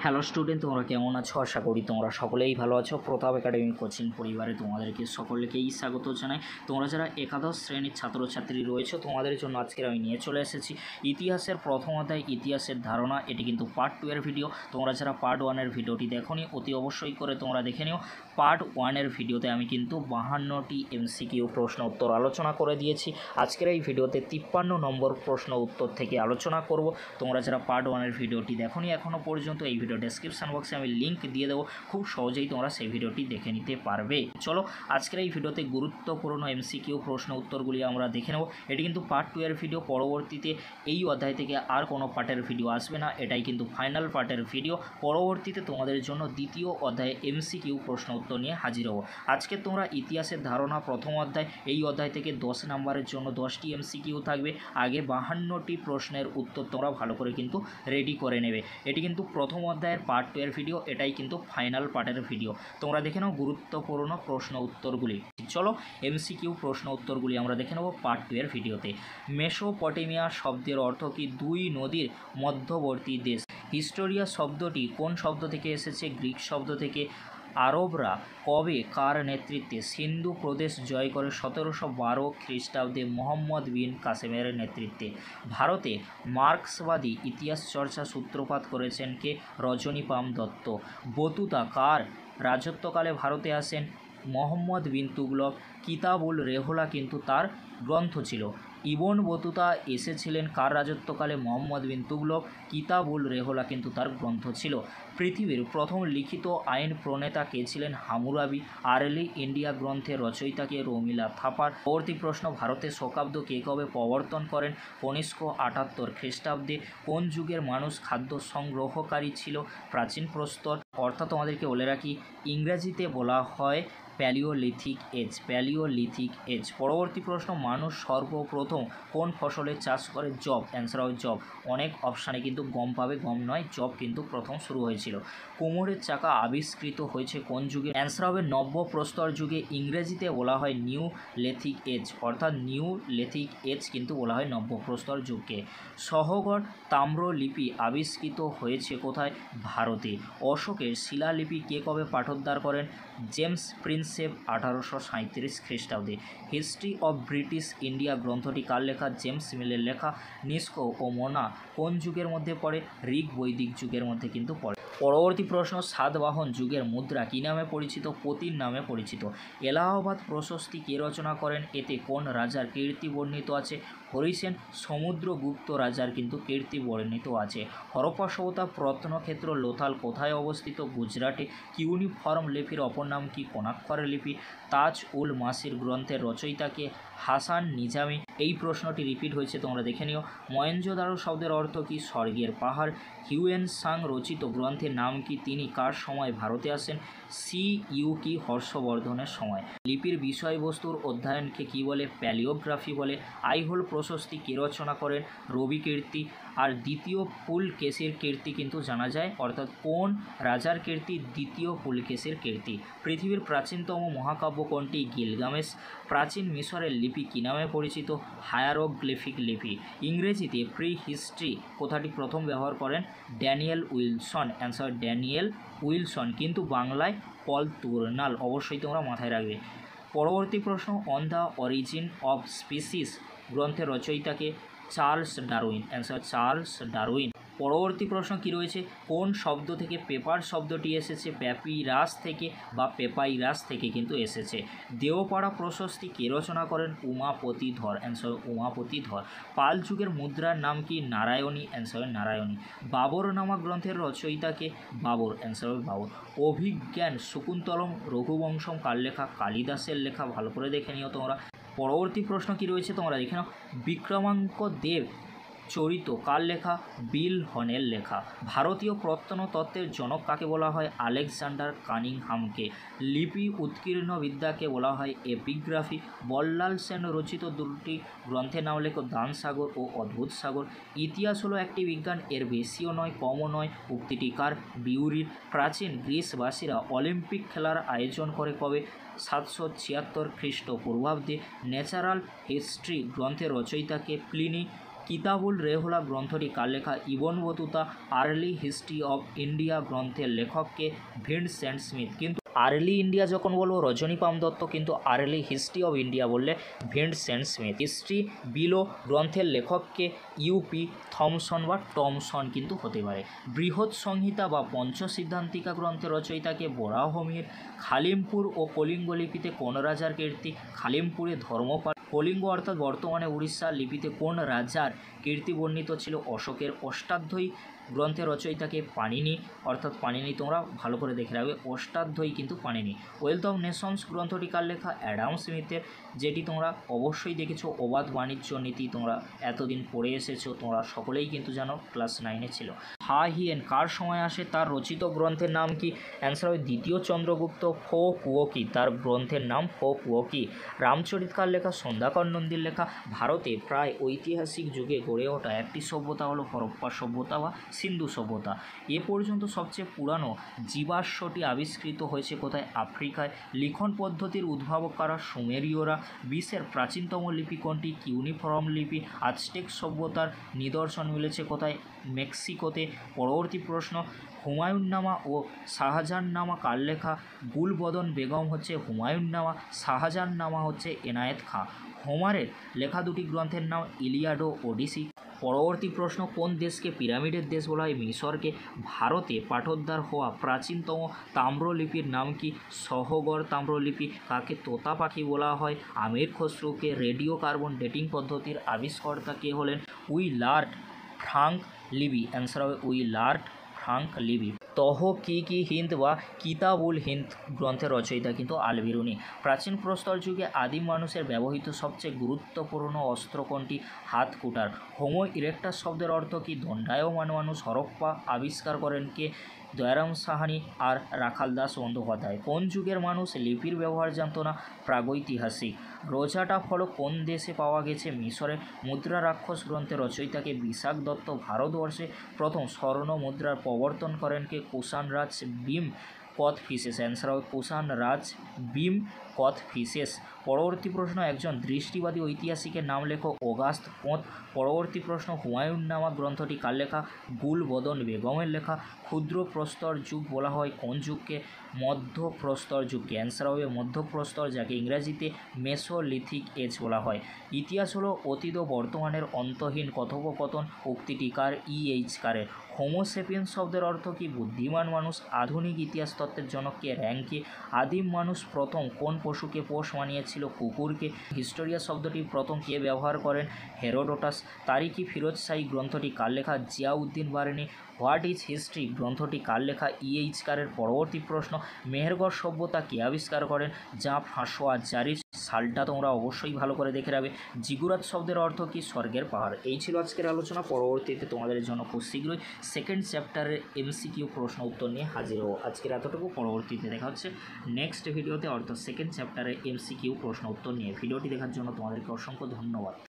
Hello student, তোমরা কেমন আছো? আশা করি তোমরা সকলেই ভালো আছো। প্রতাপ একাডেমি কোচিং পরিবারে তোমাদেরকে সকলকেই স্বাগত জানাই। তোমরা যারা একাদশ শ্রেণীর ছাত্রছাত্রী রয়েছে তোমাদের জন্য আজকের আমি নিয়ে চলে এসেছি ইতিহাসের প্রথম অধ্যায় ইতিহাসের ধারণা। এটি কিন্তু পার্ট 2 এর ভিডিও। তোমরা যারা পার্ট 1 এর ভিডিওটি দেখোনি অতি অবশ্যই করে তোমরা দেখে নিও। পার্ট 1 এর ভিডিওতে আমি কিন্তু 52টি এমসিকিউ প্রশ্ন উত্তর আলোচনা করে দিয়েছি। আজকের এই ভিডিওতে 53 নম্বর প্রশ্ন উত্তর থেকে আলোচনা করব। তোমরা যারা পার্ট 1 এর ভিডিওটি দেখোনি এখনও পর্যন্ত, এই ভিডিও ডেসক্রিপশন বক্সে আমি লিঙ্ক দিয়ে দেবো, খুব সহজেই তোমরা সেই ভিডিওটি দেখে নিতে পারবে। চলো আজকের এই ভিডিওতে গুরুত্বপূর্ণ এমসিকিউ প্রশ্ন উত্তরগুলি আমরা দেখে নেব। এটি কিন্তু পার্ট 2 এর ভিডিও। পরবর্তীতে এই অধ্যায় থেকে আর কোনো পার্টের ভিডিও আসবে না, এটাই কিন্তু ফাইনাল পার্টের ভিডিও। পরবর্তীতে তোমাদের জন্য দ্বিতীয় অধ্যায়ে এমসিকিউ প্রশ্ন উত্তর নিয়ে হাজির হব। আজকে তোমরা ইতিহাসের ধারণা প্রথম অধ্যায়, এই অধ্যায় থেকে 10 নম্বরের জন্য 10টি এমসিকিউ থাকবে। আগে 52টি প্রশ্নের উত্তর তোমরা ভালো করে কিন্তু রেডি করে নেবে। এটি কিন্তু প্রথম অধ্যায়ের পার্ট 2 এর ভিডিও, এটাই কিন্তু ফাইনাল পার্টের ভিডিও। তোমরা দেখে নাও গুরুত্বপূর্ণ প্রশ্ন উত্তরগুলি। চলো এমসিকিউ প্রশ্ন উত্তরগুলি আমরা দেখে নেব পার্ট 2 এর ভিডিওতে। মেসোপটেমিয়া শব্দের অর্থ কি? দুই নদীর মধ্যবর্তী দেশ। হিস্টোরিয়া শব্দটি কোন শব্দ থেকে এসেছে? গ্রিক শব্দ থেকে। আরবরা কবে কার নেতৃত্বে সিন্ধু প্রদেশ জয় করে? 1712 খ্রিস্টাব্দে মোহাম্মদ বিন কাসেমের নেতৃত্বে। ভারতে মার্ক্সবাদী ইতিহাস চর্চা সূত্রপাত করেছেন কে? রজনীপাম দত্ত। বতুতা কার রাজত্বকালে ভারতে আসেন? মোহাম্মদ বিন তুগলক। কিতাবুল রেহলা কিন্তু তার গ্রন্থ ছিল। ইবন বতুতা এসেছিলেন কার রাজত্বকালে? মোহাম্মদ বিন তুগলক। কিতাবুল রেহলা কিন্তু তার গ্রন্থ ছিল। পৃথিবীর প্রথম লিখিত আইন প্রণেতা কে ছিলেন? হামুরাবি। আর্লি ইন্ডিয়া গ্রন্থের রচয়িতা কে? রমিলা থাপার। পরবর্তী প্রশ্ন, ভারতের শকাব্দ কে কবে প্রবর্তন করেন? 1978 খ্রিস্টাব্দে। কোন যুগের মানুষ খাদ্য সংগ্রহকারী ছিল? প্রাচীন প্রস্তর। অর্থাৎ তোমাদেরকে বলে রাখি, ইংরেজিতে বলা হয় প্যালিওলিথিক এজ। Palaeolithic age. পরবর্তী প্রশ্ন, মানুষ সর্বপ্রথম কোন ফসলের চাষ করে? জব। অ্যান্সার হবে জব। অনেক অপশানে কিন্তু গম পাবে, গম নয়, জব কিন্তু প্রথম শুরু হয়েছিল। কোমরের চাকা আবিষ্কৃত হয়েছে কোন যুগে? অ্যান্সার হবে নব্য প্রস্তর যুগে। ইংরেজিতে বলা হয় নিউ লেথিক এজ, অর্থাৎ নিউ লেথিক এজ কিন্তু বলা হয় নব্য প্রস্তর যুগকে। সহগড় তাম্রলিপি আবিষ্কৃত হয়েছে কোথায়? ভারতে। অশোকের শিলালিপি কে কবে পাঠোদ্ধার করেন? জেমস প্রিন্সেপ 1837 খ্রিস্টাব্দে। হিস্ট্রি অব ব্রিটিশ ইন্ডিয়া গ্রন্থটি কার লেখা? জেমস মিলের লেখা। নিস্কো ও মোনা কোন যুগের মধ্যে পড়ে? ঋগ বৈদিক যুগের মধ্যে কিন্তু পড়ে। পরবর্তী প্রশ্ন, সাতবাহন যুগের মুদ্রা কী নামে পরিচিত? পতির নামে পরিচিত। এলাহাবাদ প্রশস্তি কে রচনা করেন? এতে কোন রাজার কীর্তি বর্ণিত আছে? হরিসেন। সমুদ্রগুপ্ত রাজার কিন্তু কীর্তি বর্ণিত আছে। হরপ্পা সভ্যতা প্রত্নক্ষেত্র লোথাল কোথায় অবস্থিত? গুজরাটে। কিউনিফর্ম লিপির অপর নাম কি? কোণাক্ষর লিপি। তাজ উল মাসির গ্রন্থের রচয়িতাকে? হাসান নিজামি। এই প্রশ্নটি রিপিট হয়েছে, তোমরা দেখে নিও। মহেঞ্জোদারো শব্দের অর্থ কি? স্বর্গের পাহাড়। হিউয়েন সাং রচিত গ্রন্থের নাম কি? তিনি কার সময় ভারতে আসেন? কি হর্ষবর্ধনের সময়। লিপির বিষয়বস্তুর অধ্যয়নকে কি বলে? প্যালিওগ্রাফি বলে। আইহোল প্রশস্তি কে রচনা করেন? রবি কীর্তি। আর দ্বিতীয় পুলকেশীর কীর্তি কিন্তু জানা যায়, অর্থাৎ কোন রাজার কীর্তি? দ্বিতীয় পুলকেশীর কীর্তি। পৃথিবীর প্রাচীনতম মহাকাব্য কোনটি? গিলগামেশ। প্রাচীন মিশরের লিপি কী নামে পরিচিত? হায়ারোগ্লিফিক লিপি। ইংরেজিতে প্রি হিস্ট্রি কথাটি প্রথম ব্যবহার করেন Daniel Wilson. Answer Daniel Wilson. কিন্তু বাংলায় পল তুর্নাল। অবশ্যই তোমরা মাথায় রাখবে। পরবর্তী প্রশ্ন, on the origin of species গ্রন্থের রচয়িতাকে? Charles Darwin. Answer Charles Darwin. পরবর্তী প্রশ্ন কি রয়েছে? কোন শব্দ থেকে পেপার শব্দটি এসেছে? প্যাপিরাস থেকে বা পেপাইরাস থেকে কিন্তু এসেছে। দেওপাড়া প্রশস্তি কে রচনা করেন? উমাপতি ধর। অ্যান্সার উমাপতি ধর। পাল যুগের মুদ্রার নাম কি? নারায়ণী। অ্যান্সার নারায়ণী। বাবর নামা গ্রন্থের রচয়িতাকে? বাবর। অ্যান্সার বাবর। অভিজ্ঞান শকুন্তলম রঘুবংশম কার লেখা? কালিদাসের লেখা। ভালো করে দেখে নিও তোমরা। পরবর্তী প্রশ্ন কি রয়েছে তোমরা দেখে নাও। বিক্রমাঙ্ক দেব চরিত কার লেখা? বিল হনের লেখা। ভারতীয় প্রত্নতত্ত্বের জনক কাকে বলা হয়? আলেকজান্ডার কানিংহামকে। লিপি উৎকীর্ণ বিদ্যাকে বলা হয় এপিগ্রাফি। বল্লাল সেন রচিত দুটি গ্রন্থের নাম লেখো? দান সাগর ও অদ্ভুত সাগর। ইতিহাস হলো একটি বিজ্ঞান, এর বেশিও নয় কমও নয়। উক্তিটি কার? বিউরির। প্রাচীন গ্রিসবাসীরা অলিম্পিক খেলার আয়োজন করে কবে? 776 খ্রিস্টপূর্বাব্দে। ন্যাচারাল হিস্ট্রি গ্রন্থের রচয়িতাকে? প্লিনি। কিতাবুল রেহলা গ্রন্থটি কার লেখা? Ibn Battuta. Early history of India গ্রন্থের লেখককে? Vincent Smith. কিন্তু আর্লি ইন্ডিয়া যখন বলবো রজনীপাম দত্ত, কিন্তু আর্লি হিস্ট্রি অফ ইন্ডিয়া বললে ভিনসেন্ট স্মিথ। হিস্ট্রি বিলো গ্রন্থের লেখককে? ইউপি থমসন বা টমসন কিন্তু হতে পারে। বৃহৎ সংহিতা বা পঞ্চসিদ্ধান্তিকা গ্রন্থের রচয়িতাকে? বরাহমিহির। খালিমপুর ও কলিঙ্গ লিপিতে কোন রাজার কীর্তি? খালিমপুরে ধর্মপাল। কলিঙ্গ অর্থাৎ বর্তমানে উড়িষ্যা লিপিতে কোন রাজার কীর্তি বর্ণিত ছিল? অশোকের। অষ্টাধ্যায়ী গ্রন্থের রচয়িতাকে? পাণিনি, অর্থাৎ পাণিনি তোমরা ভালো করে দেখে রাখবে, অষ্টাধ্যায়ী কিন্তু পাণিনি। ওয়েলথ অফ নেশনস গ্রন্থটি কার লেখা? অ্যাডাম স্মিথের, যেটি তোমরা অবশ্যই দেখেছো। অবাধ বাণিজ্য নীতি তোমরা এতদিন পড়ে এসেছো, তোমরা সকলেই কিন্তু জানো, ক্লাস 9-এ ছিল। হা হিয়েন কার সময় আসে? তার রচিত গ্রন্থের নাম কি? অ্যান্সার হবে দ্বিতীয় চন্দ্রগুপ্ত। ফো কুয়োকি, তার গ্রন্থের নাম ফো কুয়োকি। রামচরিত কার লেখা? সন্ধ্যাকর নন্দীর লেখা। ভারতে প্রায় ঐতিহাসিক যুগে গড়ে ওঠা একটি সভ্যতা হলো হরপ্পা সভ্যতা বা সিন্ধু সভ্যতা। এ পর্যন্ত সবচেয়ে পুরানো জীবাশ্মটি আবিষ্কৃত হয়েছে কোথায়? আফ্রিকায়। লিখন পদ্ধতির উদ্ভাবক কারা? সুমেরীয়রা। বিশ্বের প্রাচীনতম লিপি কোনটি? কিউনিফর্ম লিপি। আজটেক সভ্যতার নিদর্শন মিলেছে কোথায়? মেক্সিকোতে। পরবর্তী প্রশ্ন, হুমায়ুননামা ও শাহজাহাননামা কার লেখা? গুলবদন বেগম হচ্ছে হুমায়ুননামা, শাহজাহাননামা হচ্ছে এনায়েত খাঁ। হোমারের লেখা দুটি গ্রন্থের নাম? ইলিয়াড ও ওডিসি। পরবর্তী প্রশ্ন, কোন দেশকে পিরামিডের দেশ বলা হয়? মিশরকে। ভারতে পাঠোদ্ধার হওয়া প্রাচীনতম তাম্রলিপির নাম কি? সহগর তাম্রলিপি। কাকে তোতা পাখি বলা হয়? আমির খসরুকে। রেডিও কার্বন ডেটিং পদ্ধতির আবিষ্কর্তা কে হলেন? Willard Frank Libby. অ্যান্সার হবে Willard Frank Libby. Tahqiqi Hind বা কিতাবুল হিন্দ গ্রন্থের রচয়িতা কিন্তু আল-বিরুনি। প্রাচীন প্রস্তর যুগে আদিম মানুষের ব্যবহৃত সবচেয়ে গুরুত্বপূর্ণ অস্ত্র কোনটি? হাত কুটার। হোমো ইরেক্টাস শব্দের অর্থ কি? দণ্ডায়মান মানুষ। হরপ্পা আবিষ্কার করেন কে? দয়ারাম সাহানি আর রাখাল দাস বন্দ্যোপাধ্যায়। কোন যুগের মানুষ লিপির ব্যবহার জানত না? প্রাগৈতিহাসিক। রোজাটা ফল কোন দেশে পাওয়া গেছে? মিশরে। মুদ্রা রাক্ষস গ্রন্থের রচয়িতাকে? বিশাখ দত্ত। ভারতবর্ষে প্রথম স্বর্ণ মুদ্রার প্রবর্তন করেন কে? কুষাণ রাজ ভীম কথফিসেস। অ্যান্সার হবে কুষাণ রাজ ভীম কথফিসেস। পরবর্তী প্রশ্ন, একজন দৃষ্টিবাদী ঐতিহাসিকের নাম লেখো। অগাস্ত পোঁত। পরবর্তী প্রশ্ন, হুমায়ুননামা গ্রন্থটি কার লেখা? গুলবদন বেগমের লেখা। ক্ষুদ্র প্রস্তর যুগ বলা হয় কোন যুগকে? মধ্যপ্রস্তর যুগকে। অ্যান্সার হবে মধ্যপ্রস্তর, যাকে ইংরেজিতে মেসোলিথিক এজ বলা হয়। ইতিহাস হলো অতীত ও বর্তমানের অন্তহীন কথোপকথন। উক্তিটি কার? E.H. কারের। হোমোসেপিয়েন্স শব্দের অর্থ কি? বুদ্ধিমান মানুষ। আধুনিক ইতিহাস তত্ত্বের জনককে? র্যাঙ্কে। আদিম মানুষ প্রথম কোন পশুকে পোষ মানিয়েছিল? কুকুরকে। হিস্টোরিয়া শব্দটি প্রথম কে ব্যবহার করেন? হেরোডোটাস। তারিখি ফিরোজশাহী গ্রন্থটি কার লেখা? জিয়াউদ্দিন বারেনি। হোয়াট ইজ হিস্ট্রি গ্রন্থটি কার লেখা? E.H. কারের। পরবর্তী প্রশ্ন, মেহেরগড় সভ্যতা কে আবিষ্কার করেন? জা ফ্রাঁসোয়া জারির। সালটা তোমরা অবশ্যই ভালো করে দেখে রাখবে। জিগুরাত শব্দের অর্থ কি? স্বর্গের পাহাড়। এই ছিল আজকের আলোচনা। পরবর্তীতে তোমাদের জন্য খুব শীঘ্রই সেকেন্ড চ্যাপ্টারের MCQ প্রশ্ন উত্তর নিয়ে হাজির হবো। আজকের এতটুকু, পরবর্তীতে দেখা হচ্ছে নেক্সট ভিডিওতে, অর্থাৎ সেকেন্ড চ্যাপ্টারের MCQ প্রশ্ন উত্তর নিয়ে। ভিডিওটি দেখার জন্য তোমাদেরকে অসংখ্য ধন্যবাদ।